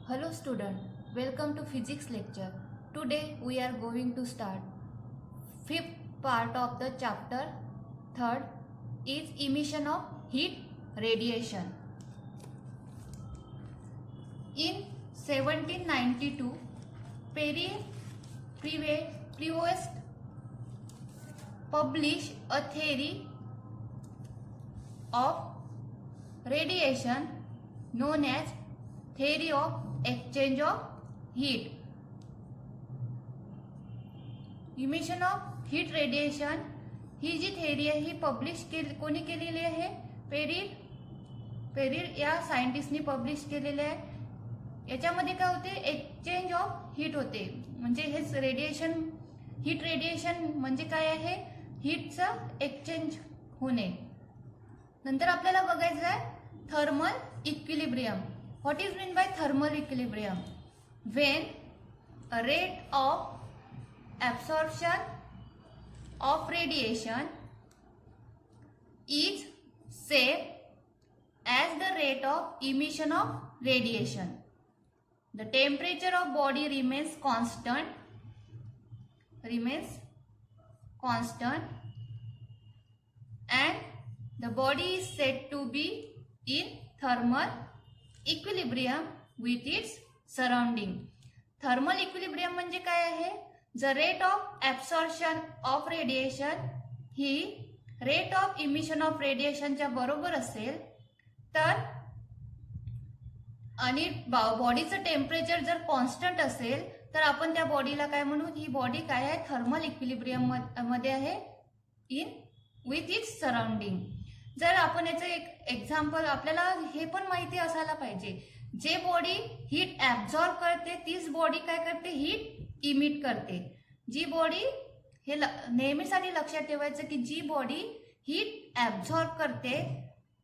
Hello student, welcome to physics lecture. Today we are going to start fifth part of the chapter. Third is emission of heat radiation. In 1792, Prevost published a theory of radiation known as theory of exchange of heat. Emission of heat radiation ही जी theory आहे ही publish कोणी केलेली आहे? Peril या सायंटिस्टनी publish केलेले आहे. याच्यामध्ये काय होते? एक्सचेंज ऑफ हीट होते. म्हणजे हे रेडिएशन, हीट रेडिएशन म्हणजे काय आहे? हीटचं एक्सचेंज होणे. नंतर आपल्याला बघायचं आहे thermal equilibrium. What is meant by thermal equilibrium? When a rate of absorption of radiation is same as the rate of emission of radiation, the temperature of body remains constant, and the body is said to be in thermal equilibrium with its surrounding. Thermal equilibrium म्हणजे काय आहे? The rate of absorption of radiation he rate of emission of रेडिएशनच्या बरोबर असेल तर आणि बॉडीचं temperature जर कॉन्स्टंट असेल तर आपण त्या बॉडीला काय म्हणू? ही बॉडी काय आहे? थर्मल इक्विलिब्रियम मध्ये आहे इन विथ इट्स सराउंडिंग. जर आपण याचं एक एक्झाम्पल, आपल्याला हे पण माहिती असायला पाहिजे, जे बॉडी हीट ऍब्झॉर्ब करते तीच बॉडी काय करते? हीट इमिट करते. जी बॉडी, हे नेहमीसाठी लक्षात ठेवायचं की जी बॉडी हीट ऍब्झॉर्ब करते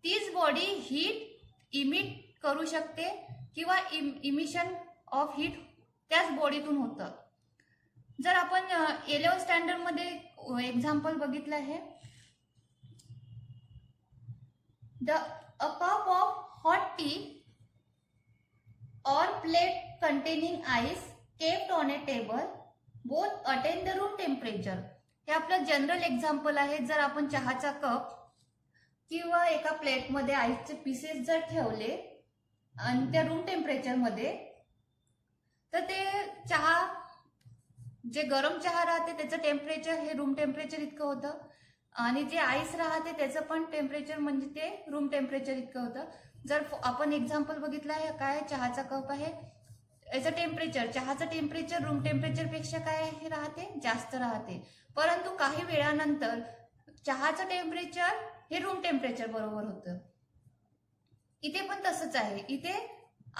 तीच बॉडी हीट इमिट करू शकते किंवा इमिशन ऑफ हीट त्याच बॉडीतून होतं. जर आपण 11th स्टँडर्ड मध्ये एक्झाम्पल बघितलं आहे, a cup of hot tea or plate containing ice kept on a table both attain the room temperature. हे आपलं जनरल एक्झाम्पल आहे. जर आपण चहाचा कप किंवा एका प्लेटमध्ये आईसचे पीसेस जर ठेवले आणि त्या रूम टेम्परेचर मध्ये, तर ते चहा, जे गरम चहा राहते त्याचं टेम्परेचर हे रूम टेम्परेचर इतकं होतं आणि जे आईस राहते त्याचं पण टेम्परेचर म्हणजे ते रूम टेम्परेचर इतकं होतं. जर आपण एक्झाम्पल बघितलं आहे, काय चहाचा कप आहे, याचं टेम्परेचर, चहाचं टेम्परेचर रूम टेम्परेचर पेक्षा काय राहते? जास्त राहते. परंतु काही वेळानंतर चहाचं टेम्परेचर हे रूम टेम्परेचर बरोबर होतं. इथे पण तसंच आहे. इथे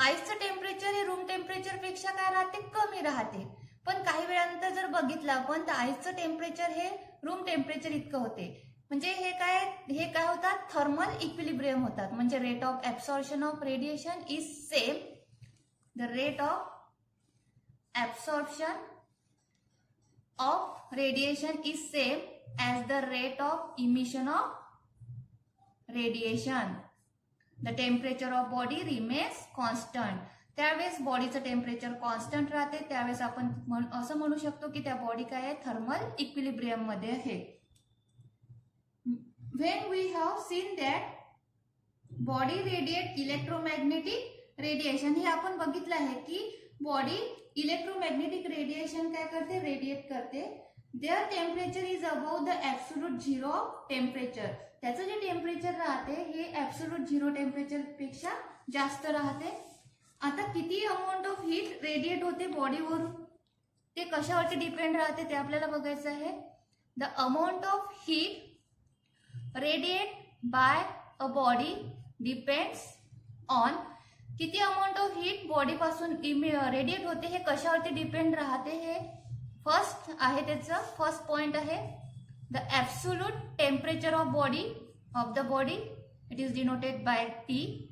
आईसचं टेम्परेचर हे रूम टेम्परेचर पेक्षा काय राहते? कमी राहते. पण काही वेळानंतर जर बघितलं आपण तर आईसचं टेम्परेचर हे रूम टेम्परेचर इतकं होते. म्हणजे हे काय होतात? थर्मल इक्विलिब्रियम होतात. म्हणजे rate of absorption of radiation is same, the rate of absorption of radiation is same as the rate of emission of radiation. The temperature of body remains constant. त्यावेळेस बॉडीचं टेम्परेचर कॉन्स्टंट राहते, त्यावेळेस आपण असं म्हणू शकतो की त्या बॉडी काय आहे? थर्मल इक्विलिब्रियम मध्ये आहे. When we have seen that body radiate electromagnetic radiation, हे आपण बघितलं आहे की बॉडी इलेक्ट्रोमॅग्नेटिक रेडिएशन काय करते? रेडिएट करते. Their temperature is above the absolute zero temperature. त्याचं जे टेम्परेचर राहते हे ऍब्सोल्यूट झिरो टेम्परेचर पेक्षा जास्त राहते. आता किती अमाऊंट ऑफ हीट रेडिएट होते बॉडीवरून, ते कशावरती डिपेंड राहते ते आपल्याला बघायचं आहे. The amount of heat radiate by a body depends on, किती अमाऊंट ऑफ हीट बॉडी पासून रेडिएट होते हे कशावरती डिपेंड राहते. हे फर्स्ट आहे, त्याचं फर्स्ट पॉइंट आहे the absolute temperature of the body, it is denoted by T.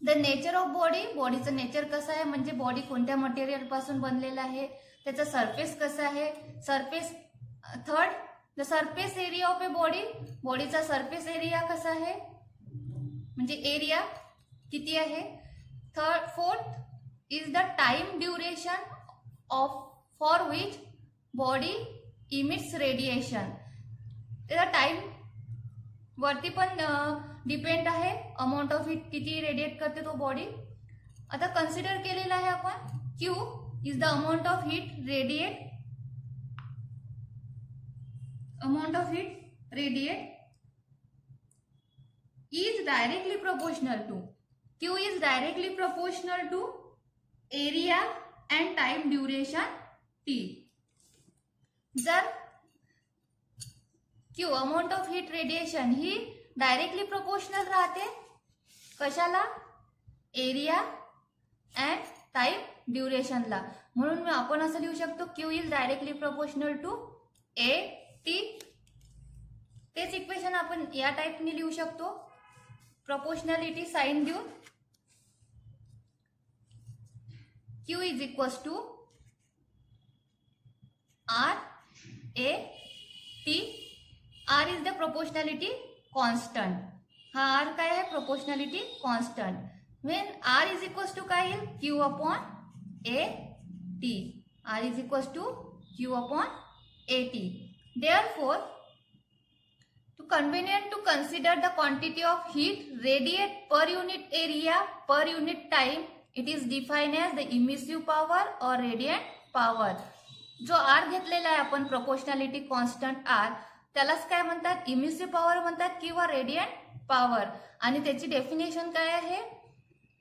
The nature of body, बॉडीचं नेचर कसं आहे, म्हणजे बॉडी कोणत्या मटेरियल पासून बनलेलं आहे, त्याचा सरफेस कसं आहे, surface. Third, the surface area of a body, बॉडीचा सरफेस एरिया कसा आहे, म्हणजे एरिया किती आहे. Fourth, is the time duration of for which body emits radiation. त्याचा टाइम वरती पण डिपेंड आहे, अमाऊंट ऑफ हीट किती रेडिएट करते तो बॉडी. आता कन्सिडर केलेला आहे आपण Q is the amount of heat radiate is directly proportional to Q is directly proportional to area and time duration T. जर Q amount of heat radiation he directly proportional राहते कशाला, area and time duration ला, म्हणून आपण असं लिहू शकतो Q is directly proportional to AT. तेच इक्वेशन आपण या टाइपने लिहू शकतो, प्रोपोर्शनॅलिटी साइन देऊन. Q is equals to R A T. R is the proportionality constant. हा R काय आहे, proportionality constant. When R is equals to काय येईल, Q upon AT. R is equals to Q upon AT. Therefore, convenient to consider the quantity of heat radiate per unit area per unit time, it is defined as the emissive power or radiant power. जो R घेतलेला आहे आपण proportionality constant R, त्यालाच काय म्हणतात, emissive power म्हणतात किंवा radiant power. आणि त्याची डेफिनेशन काय आहे,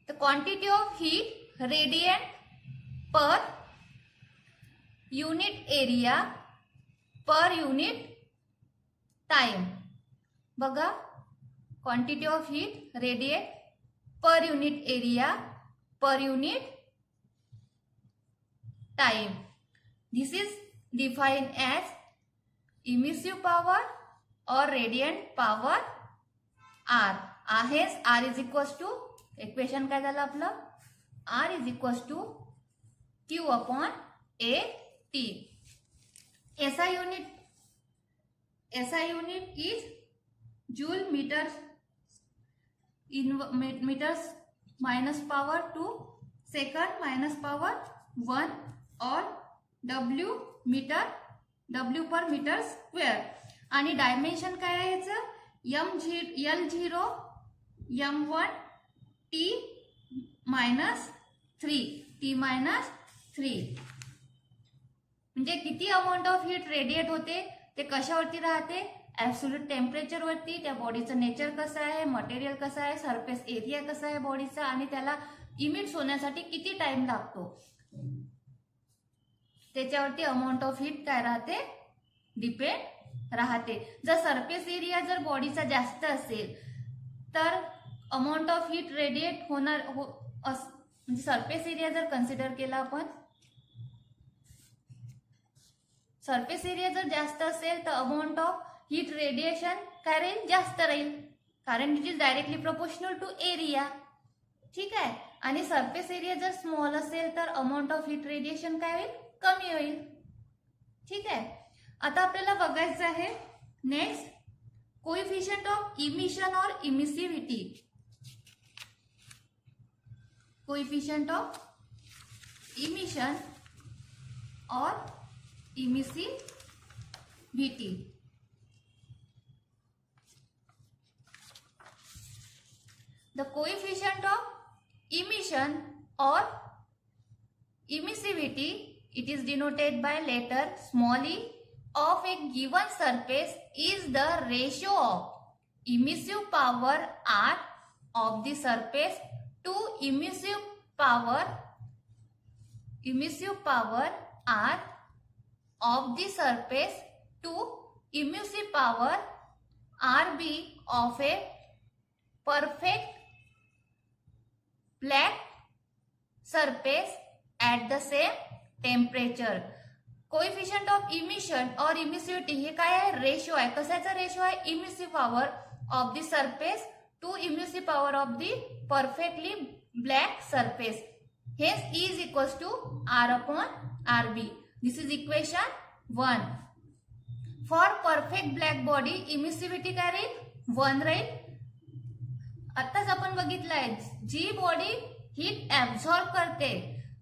the quantity of heat radiant per unit area per unit time. बघा, quantity of heat radiate per unit area per unit time. This is defined as emissive power or radiant power R. आहेच R is equals to, equation काय झालं आपलं, R is equals to Q upon AT. SI unit is joule meters minus power 2 second minus power 1 और W per meter square. आणि dimension काय आहे याचं, L0 M1 T minus 3. म्हणजे किती अमाऊंट ऑफ हीट रेडिएट होते ते कशावरती राहते, ऍब्सोल्यूट टेम्परेचर वरती, त्या बॉडीचं नेचर कसं आहे, मटेरियल कसं आहे, सरफेस एरिया कसा आहे बॉडीचा, आणि त्याला इमिट होण्यासाठी किती टाइम लागतो त्याच्यावरती अमाऊंट ऑफ हीट काय राहते, डिपेंड राहते. जर सरफेस एरिया जर बॉडीचा जास्त असेल तर अमाऊंट ऑफ हीट रेडिएट होणार म्हणजे सरफेस एरिया जर कन्सिडर केला आपण, सरफेस एरिया जर जास्त असेल तर अमाऊंट ऑफ हीट रेडिएशन काय राहील, जास्त राहील, कारण it is directly proportional to area. ठीक आहे. आणि सरफेस एरिया जर स्मॉल असेल तर अमाऊंट ऑफ हीट रेडिएशन काय होईल, कमी होईल. ठीक आहे. आता आपल्याला बघायचं आहे नेक्स्ट, कोएफिशिएंट ऑफ इमिशन और इमिसिविटी. कोएफिशिएंट ऑफ इमिशन और emissivity. The coefficient of emission or emissivity, it is denoted by letter small e of a given surface is the ratio of emissive power R of the surface to emissive power R of the surface to emissive power RB of a perfect black surface at the same temperature. Coefficient of emission और emissivity हे काय आहे, ratio आहे. कशाचा ratio आहे, emissive power of the surface to emissive power of the perfectly black surface. हेच E is equals to R upon RB. This is equation 1. For perfect black body emissivity काय राहील, 1 राहील. आताच आपण बघितलंय, जी बॉडी हीट ऍब्झॉर्ब करते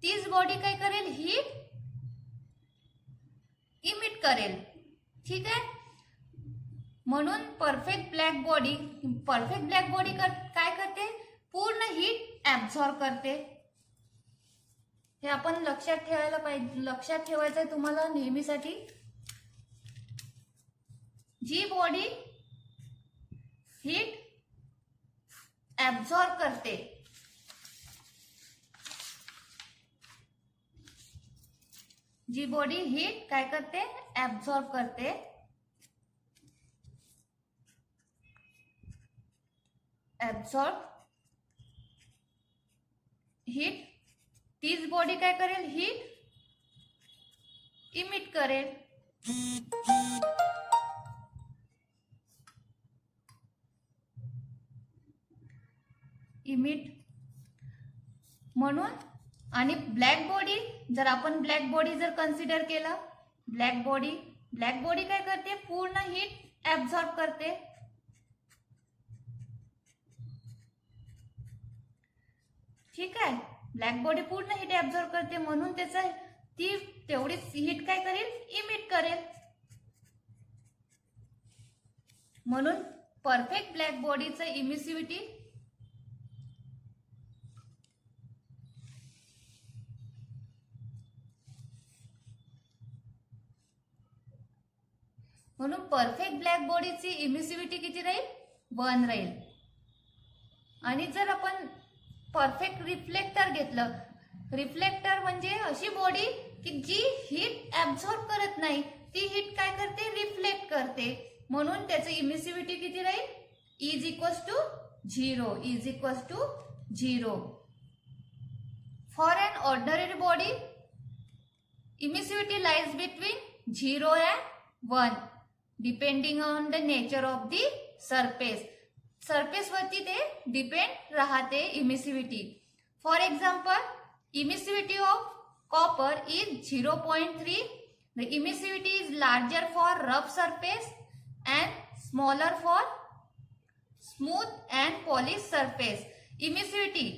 तीच body काय करेल, हीट इमिट करेल. ठीक आहे. म्हणून परफेक्ट ब्लॅक बॉडी काय करते, पूर्ण हीट ऍब्झॉर्ब करते. हे आपण लक्षात ठेवायला पाहिजे, लक्षात ठेवायचं आहे तुम्हाला नेहमीसाठी. जी बॉडी हीट ऍब्झॉर्ब करते, जी बॉडी हीट काय करते, ऍब्झॉर्ब करते, हीट, तीच बॉडी काय करेल, हीट इमिट करेल. म्हणून आणि ब्लॅक बॉडी, जर आपण ब्लॅक बॉडी जर कन्सिडर केला, ब्लॅक बॉडी काय करते, पूर्ण हीट ऍब्झॉर्ब करते. ठीक आहे. ब्लॅक बॉडी पूर्ण हीट ऍब्झॉर्ब करते, म्हणून ती तेवढीच हीट काय करेल, इमिट करेल. म्हणून परफेक्ट ब्लॅक बॉडीचं इमिसिव्हिटी किती राहील, 1 राहील. आणि जर आपण परफेक्ट रिफ्लेक्टर घेतलं, रिफ्लेक्टर म्हणजे अशी बॉडी की जी हीट ऍब्झॉर्ब करत नाही, ती हीट काय करते, रिफ्लेक्ट करते. म्हणून त्याचं इमिसिव्हिटी किती राहील, is equals to 0. For an ordinary body emissivity lies between 0 and 1 depending on the nature of the surface वरती ते डिपेंड राहते emissivity. For example, emissivity of copper is 0.3. The emissivity is larger for rough surface and smaller for smooth and polish surface. Emissivity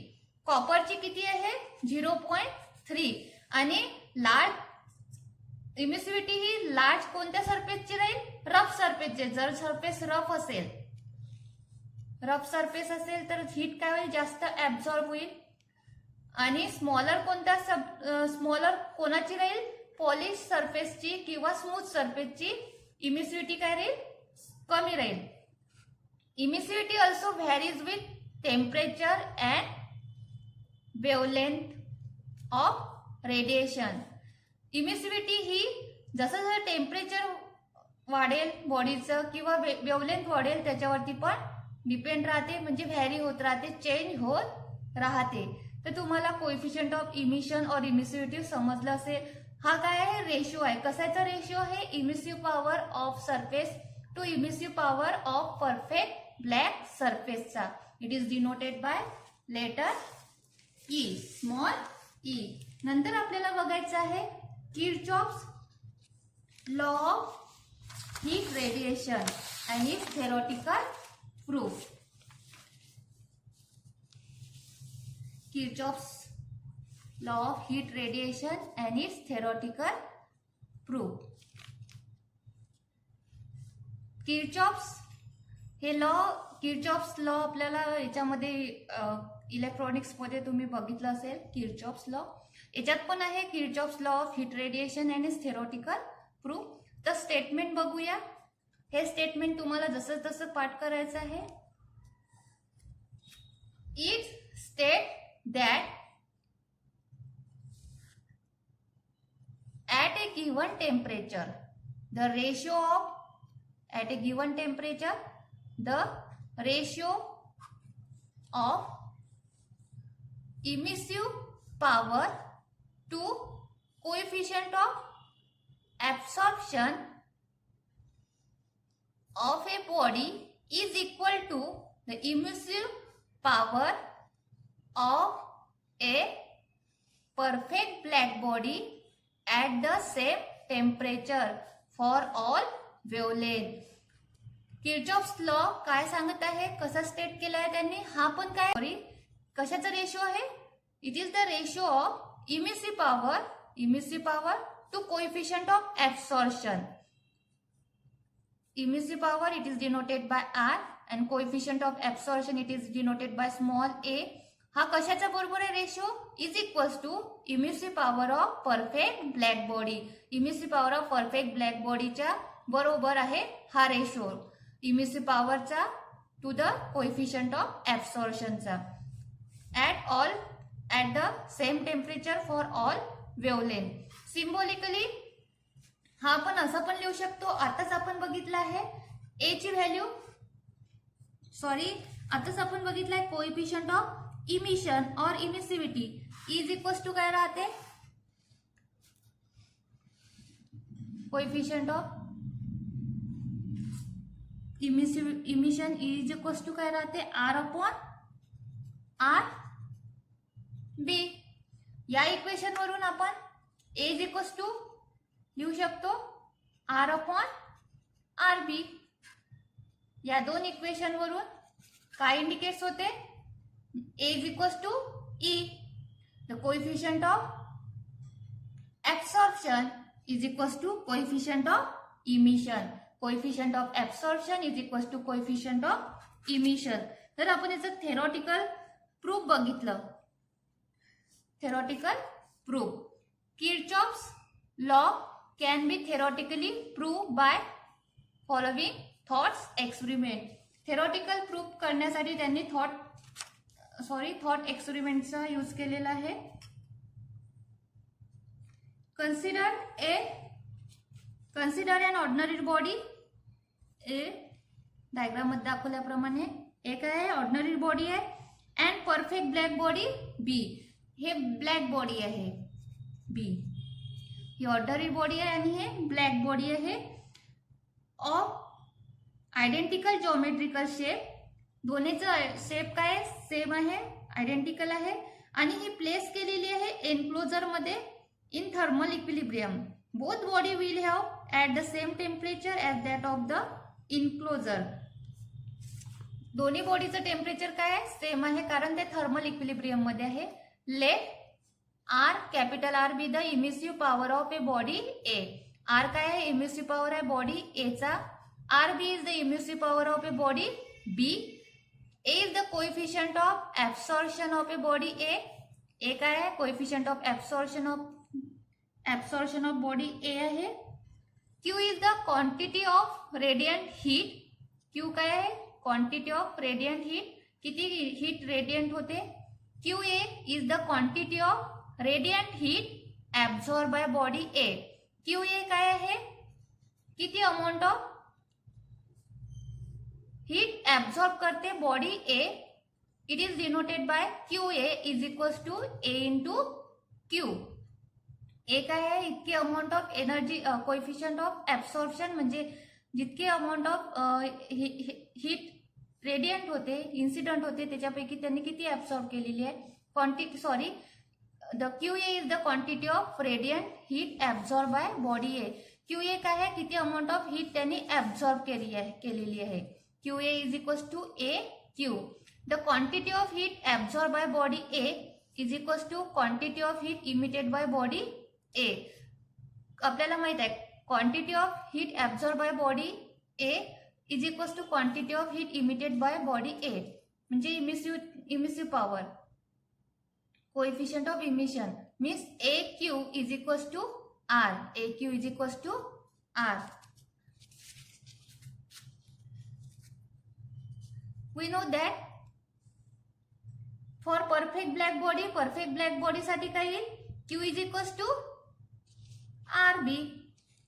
कॉपरची किती आहे, 0.3. आणि large इमिसिव्हिटी ही large कोणत्या सरफेसची राहील, rough सरफेसचे. जर सरफेस रफ असेल तर हीट काय होईल, जास्त ऍब्झॉर्ब होईल. आणि स्मॉलर कोणाची राहील, पॉलिश सरफेसची किंवा स्मूथ सरफेसची इमिसिव्हिटी काय राहील, कमी राहील. Emissivity also varies with temperature and wavelength of radiation. Emissivity ही जसं टेम्परेचर वाढेल बॉडीचं किंवा वेवलेंथ वाढेल त्याच्यावरती पण डिपेंड राहते, म्हणजे व्हॅरी होत राहते, चेंज होत राहते. तर तुम्हाला कोएफिशियंट ऑफ इमिशन और इमिसिव्हिटी समजलं असेल. हा काय आहे, रेशो आहे. कशाचा रेशो आहे, emissive power of surface to emissive power of perfect black सरफेसचा. It is denoted by letter E, small E. नंतर आपल्याला बघायचं आहे Kirchhoff's law of heat radiation and its theoretical proof. Kirchhoff's law of heat radiation and its theoretical proof. Kirchhoff's law आपल्याला याच्यामध्ये electronics मध्ये तुम्ही बघितलं असेल. किर्चॉफ्स लॉ याच्यात पण आहे, Kirchhoff's law of heat radiation and its theoretical proof. तर स्टेटमेंट बघूया. हे स्टेटमेंट तुम्हाला जसं तसं पाठ करायचं आहे. It state that at a given temperature the ratio of emissive power to coefficient of absorption of a body is equal to the emissive power of a perfect black body at the same temperature for all wavelength. Kirchhoff's law काय सांगत आहे, कसा state केला आहे त्यांनी, हा पण काय कशाचा रेशो आहे, it is the ratio of emissive power to coefficient of absorption. Emissive power, it is denoted by R, and coefficient of absorption, it is denoted by small a. हा कशाच्या बरोबर आहे ratio? Is equals to emissive power of perfect black body. Emissive power of perfect black बॉडीच्या बरोबर आहे हा ratio, emissive पॉवरचा to the coefficient of ऍब्सॉर्प्शनचा at the same temperature for all wavelength. Symbolically हा आपण असं पण लिहू शकतो. आताच आपण बघितलं आहे ए ची व्हॅल्यू, आताच आपण बघितलं आहे कोएफिशियंट ऑफ इमिशन और इमिसिविटी इज इक्वल्स टू काय राहते? Coefficient of emission is equals to काय राहते? R upon R B. या इक्वेशन वरून आपण ए इज इक्वल्स टू लिहू शकतो आर अपॉन आर बी. या दोन इक्वेशन वरून काय इंडिकेट्स होते? A is equals to E. The coefficient of absorption is equals to coefficient of emission. Coefficient of absorption is equals to coefficient of emission. तर आपण याचं थेरॉटिकल प्रूफ बघितलं. Theoretical proof. Kirchhoff's law can be theoretically prove by following thoughts experiment. Theoretical proof करण्यासाठी त्यांनी thought एक्सपेरिमेंटचा use केलेला आहे. Consider an ordinary body. A diagram मध्ये दाखवल्याप्रमाणे एक आहे ऑर्डिनरी बॉडी आहे and perfect black body B. हे ब्लॅक बॉडी आहे बी, ही ऑर्डिनरी बॉडी आहे आणि हे ब्लॅक बॉडी आहे. ऑफ आयडेंटिकल जॉमेट्रिकल शेप, दोन्हीचं शेप काय सेम आहे, आयडेंटिकल आहे आणि ही प्लेस केलेली आहे एन्क्लोजर मध्ये in thermal equilibrium. Both body will have at the same temperature as that of the enclosure. दोन्ही बॉडीचं टेम्परेचर काय आहे? सेम आहे कारण ते थर्मल इक्विलिब्रियम मध्ये आहे. Let R capital R be the emissive power of a body A. R काय आहे? इमिसिव्ह पॉवर आहे बॉडी ए चा. R B is the emissive power of a body B. A is the coefficient of absorption of a body A. A काय आहे? coefficient of absorption of body A आहे. Q is the quantity of radiant heat. Q काय आहे? quantity of radiant heat. किती heat radiant होते? QA is the quantity of radiant heat absorbed by body A. QA काय आहे? किती amount of heat absorb करते body A. It is denoted by Q A is equals to A into Q. A काय आहे? इतके amount of energy, coefficient of absorption म्हणजे जितके amount of heat radiant होते, इन्सिडंट होते, त्याच्यापैकी त्यांनी किती एब्सॉर्ब केलेली आहे quantity. The Q A is the quantity of radiant heat absorb by body A. Q A काय आहे? किती अमाउंट ऑफ हीट त्यांनी एब्सॉर्ब केलेली आहे. QA is equals to AQ. The quantity of heat absorbed by body A is equals to quantity of heat emitted by body A. आपल्याला माहित आहे quantity of heat absorb by body A is equals to quantity of heat emitted by body A. म्हणजे emissive power, coefficient of emission means AQ is equals to R. AQ is equals to R. We know that for perfect black body साठी काय येईल? Q is equals to RB.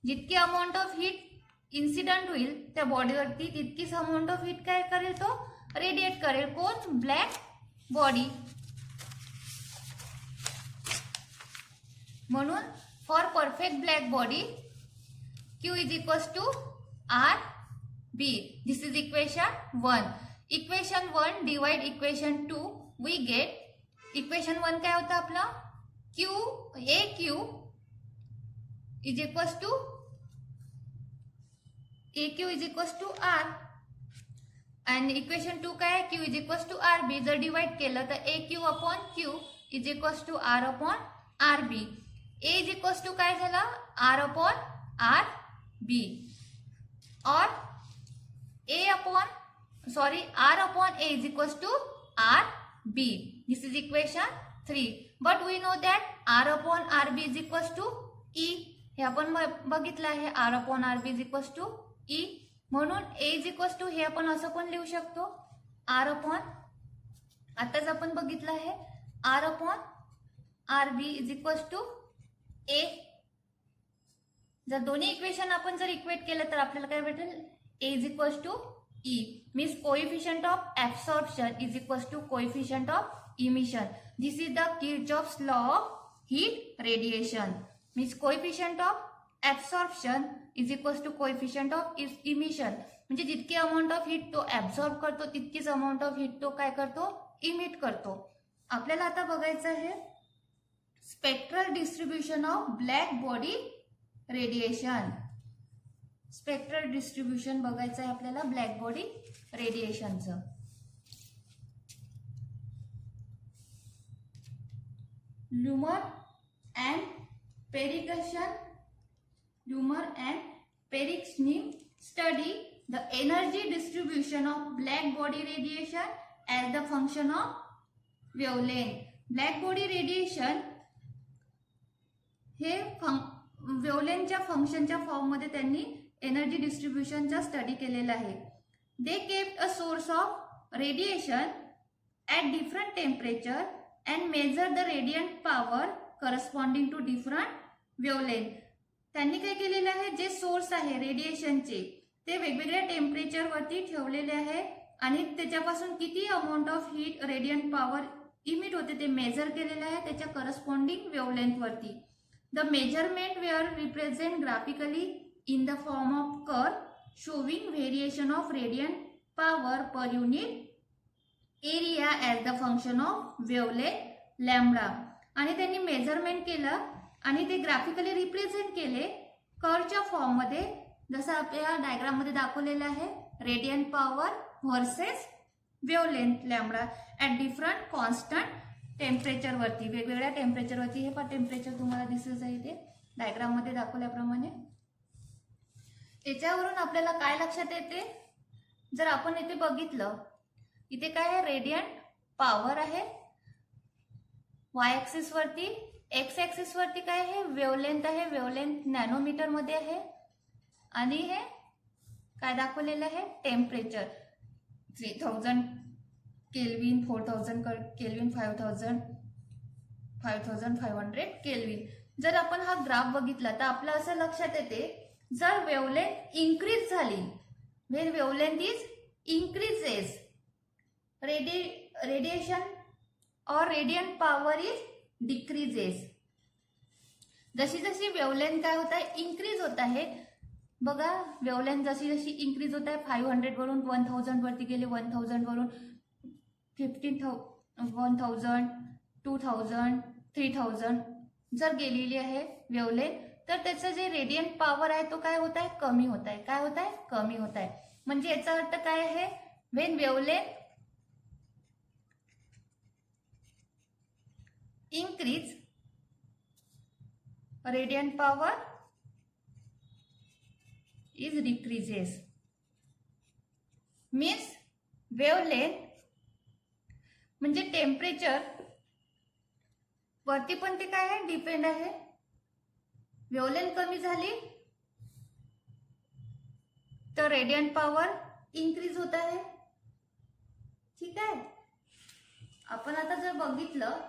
जितकी amount of heat incident होईल त्या बॉडीवरती तितकीच amount of heat काय करेल? तो रेडिएट करेल. कोण? Black body. म्हणून for perfect black body Q is equals to RB. This is equation 1. Equation 1 divide equation 2 we get. Equation 1 काय होतं आपलं? AQ is equals to R. आणि इक्वेशन 2 काय आहे? Q is equals to RB. जर divide केलं तर AQ upon Q is equals to R upon R B. A is equals to काय झाला आर अपॉन आर बी और R upon A is equals to R B. This is equation 3. But we know that R upon R B is equals to E. हे आपण बघितलं आहे R upon R B is equals to E. म्हणून A is equals to हे आपण असं पण लिहू शकतो आर अपॉन, आताच आपण बघितलं आहे R upon R B is equals to A. जर दोन्ही इक्वेशन आपण जर इक्वेट केलं तर आपल्याला काय भेटेल A is equals to E. Means coefficient of absorption is equals to coefficient of emission. This is the Kirchhoff's law of heat radiation. Means coefficient of absorption is equals to coefficient of emission. म्हणजे जितकी amount of heat तो absorb करतो तितकीच amount of heat तो काय करतो emit करतो. आपल्याला आता बघायचं आहे spectral distribution of black body radiation. Spectral distribution बघायचं आहे आपल्याला ब्लॅक बॉडी रेडिएशनचं. ल्युमर अँड पेरिक्सनी study the energy distribution of black body radiation as the function of wavelength. Black body radiation हे वेव्हलेंथच्या फंक्शनच्या फॉर्म मध्ये त्यांनी एनर्जी डिस्ट्रीब्युशनचा स्टडी केलेला आहे. They kept a source of radiation at different temperature and measure the radiant power corresponding to different wavelength. त्यांनी काय केलेलं आहे जे सोर्स आहे रेडिएशनचे ते वेगवेगळ्या टेम्परेचरवरती ठेवलेले आहे आणि त्याच्यापासून किती amount of heat radiant power emit होते ते मेजर केलेलं आहे त्याच्या करस्पॉन्डिंग वेव्हलेंथ वरती. The measurement were represent graphically in the form of curve showing variation of radiant power per unit area as the function of wavelength lambda. आणि त्यांनी measurement केलं आणि ते ग्राफिकली रिप्रेझेंट केले कर्वच्या फॉर्म मध्ये, जसं आपल्या डायग्राम मध्ये दाखवलेलं आहे radiant power versus wavelength lambda at different constant temperature वरती. वेगवेगळ्या टेम्परेचर वरती हे पण टेम्परेचर तुम्हाला दिसत आहे ते डायग्राम मध्ये दाखवल्याप्रमाणे. याच्यावरून आपल्याला काय लक्षात येते जर आपण इथे बघितलं इथे काय आहे रेडियंट पॉवर आहे वाय ऍक्सिस वरती, एक्स ऍक्सिस वरती काय आहे वेव्हलेंथ आहे, वेव्हलेंथ नॅनोमीटर मध्ये आहे आणि हे काय दाखवलेलं आहे टेम्परेचर 3000 केल्विन, 4000 केल्विन, 5500 केल्विन. जर आपण हा ग्राफ बघितला तर आपलं असं लक्षात येते जर वेव्हलेंथ इन्क्रीज झाली when wavelength is increases radiation or radiant power is decreases. जशी जशी वेव्हलेंथ काय होत आहे इन्क्रीज होत आहे बघा. वेव्हलेंथ जशी जशी इन्क्रीज होत आहे 500 वरून 1000 वरती गेले, 1000 वरून 1000 2000 3000 जर गेलेली आहे वेव्हलेंथ तर त्याचं जे रेडियंट पॉवर आहे तो काय होत आहे कमी होत आहे. काय होत आहे कमी होत आहे. म्हणजे याचा अर्थ काय आहे when wavelength increase radiant power is decreases. means wavelength म्हणजे टेम्परेचर वरती पण ते काय आहे डिपेंड आहे. वेव्हलेंथ कमी झाली तर रेडियंट पॉवर इन्क्रीज होत आहे. ठीक आहे. आपण आता जर बघितलं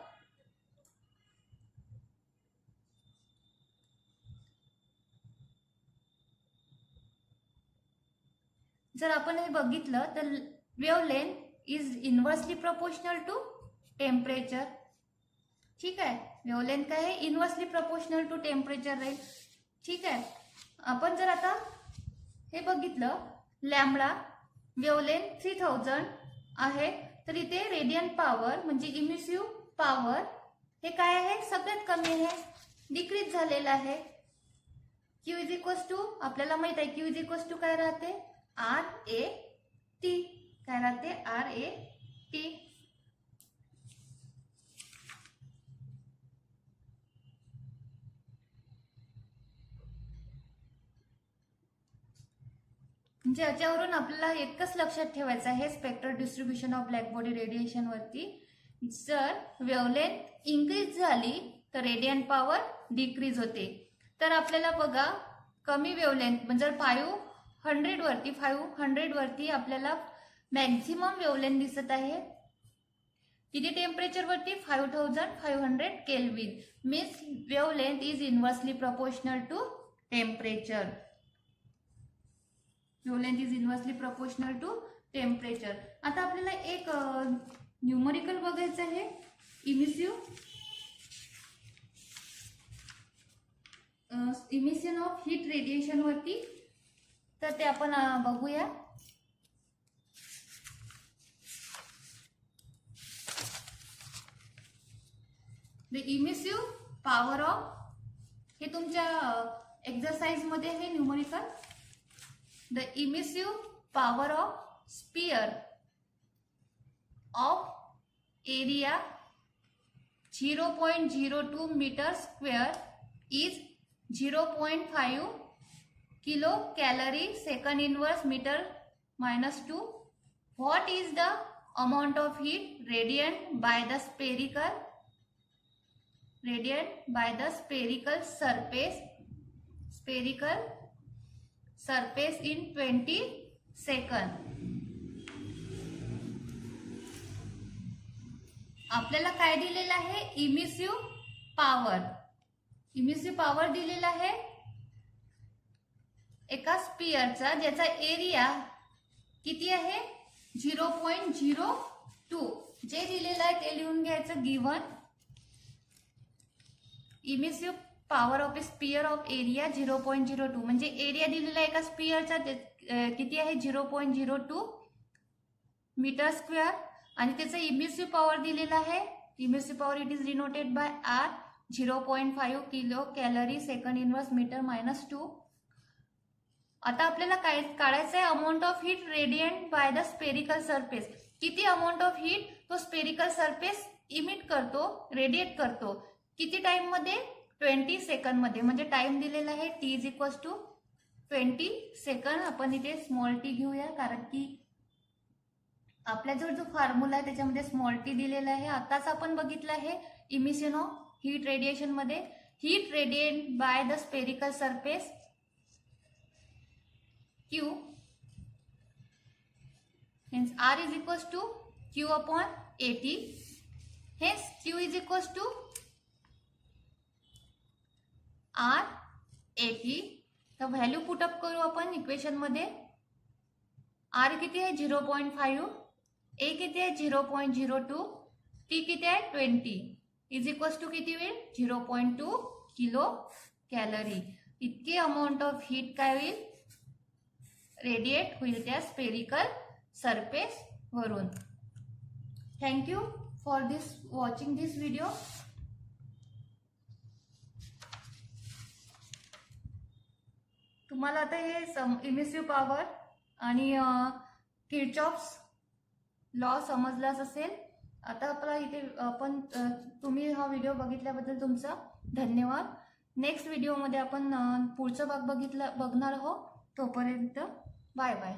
जर आपण हे बघितलं तर wavelength is inversely proportional to temperature. ठीक आहे. वेव्हलेंथ काय आहे इनवर्सली प्रोपोर्शनल टू टेम्परेचर राहील. ठीक आहे. आपण जर आता हे बघितलं लॅम्बडा वेव्हलेंथ 3000 आहे तर इथे रेडियंट पॉवर म्हणजे इमिसिव्ह पॉवर हे काय आहे सगळ्यात कमी आहे, डिक्रीज झालेलं आहे. क्यू इज इक्वल्स टू आपल्याला माहित आहे क्यू इज इक्वल्स टू काय राहते RAT. काय राहते RAT. म्हणजे याच्यावरून आपल्याला एकच लक्षात ठेवायचं आहे spectral distribution of black body radiation वरती, जर वेव्हलेंथ इन्क्रीज झाली तर रेडियंट पॉवर डिक्रीज होते. तर आपल्याला बघा कमी वेव्हलेंथ म्हणजे 500 वरती आपल्याला मॅक्झिमम वेव्हलेंथ दिसत आहे. किती टेम्परेचर वरती? 5500 Kelvin. Means wavelength is inversely proportional to temperature. Wavelength is inversely proportional to temperature. आता आपल्याला एक न्यूमरिकल बघायचं आहे इमिशन ऑफ हीट रेडिएशन वरती, तर ते आपण बघूया. द इमिसिव्ह पॉवर ऑफ, हे तुमच्या एक्सरसाइज मध्ये हे numerical. The emissive power of sphere of area 0.02 metre square is 0.5 kilo calorie second inverse metre -2. What is the amount of heat radiant by the spherical surface in 20 second. आपल्याला काय दिलेलं आहे? Emissive power दिलेला आहे एका स्पियरचा, ज्याचा area किती आहे? 0.02. जे दिलेलं आहे ते लिहून घ्यायचं. Given emissive power of a sphere of area 0.02, म्हणजे एरिया दिलेला एका स्पियरचा किती आहे? 0.02 मीटर स्क्वेअर, आणि त्याचा इमिसिव्ह पॉवर दिलेला आहे. Emissive power it is denoted by R, 0.5 kilo calorie second inverse metre -2. आता आपल्याला काय काढायचं आहे? Amount of heat radiant by the spherical surface. किती अमाऊंट ऑफ हीट तो स्पेरिकल सरफेस इमिट करतो, रेडिएट करतो, किती टाइम मध्ये? 20 सेकंड मध्ये. म्हणजे टाइम दिलेला आहे t is equals to 20 second. आपण इथे स्मॉल टी घेऊया, कारण की आपला जो फॉर्म्युला आहे त्याच्यामध्ये स्मॉल टी दिलेला आहे. आताच आपण बघितलं आहे इमिशन ऑफ हीट रेडिएशन मध्ये, heat radiant by the spherical surface Q, hence R is equals to Q upon AT. Hence Q is equals to R AT. तर व्हॅल्यू पुटअप करू आपण इक्वेशन मध्ये. R किती आहे? 0.5. A किती आहे? 0.02. T किती आहे? 20. इज इक्वल्स टू किती होईल? 0.2 किलो कॅलरी. इतके अमाऊंट ऑफ हीट काय होईल? रेडिएट होईल त्या स्पेरिकल सरफेस वरून. Thank you for watching this video. तुम्हाला आता हे इमिसिव्ह पॉवर आणि किर्चॉफ्स लॉ समजलाच असेल. आता आपला इथे आपण तुम्ही हा व्हिडिओ बघितल्याबद्दल तुमचा धन्यवाद. नेक्स्ट व्हिडिओमध्ये आपण पुढचा भाग बघणार आहोत. तोपर्यंत बाय बाय.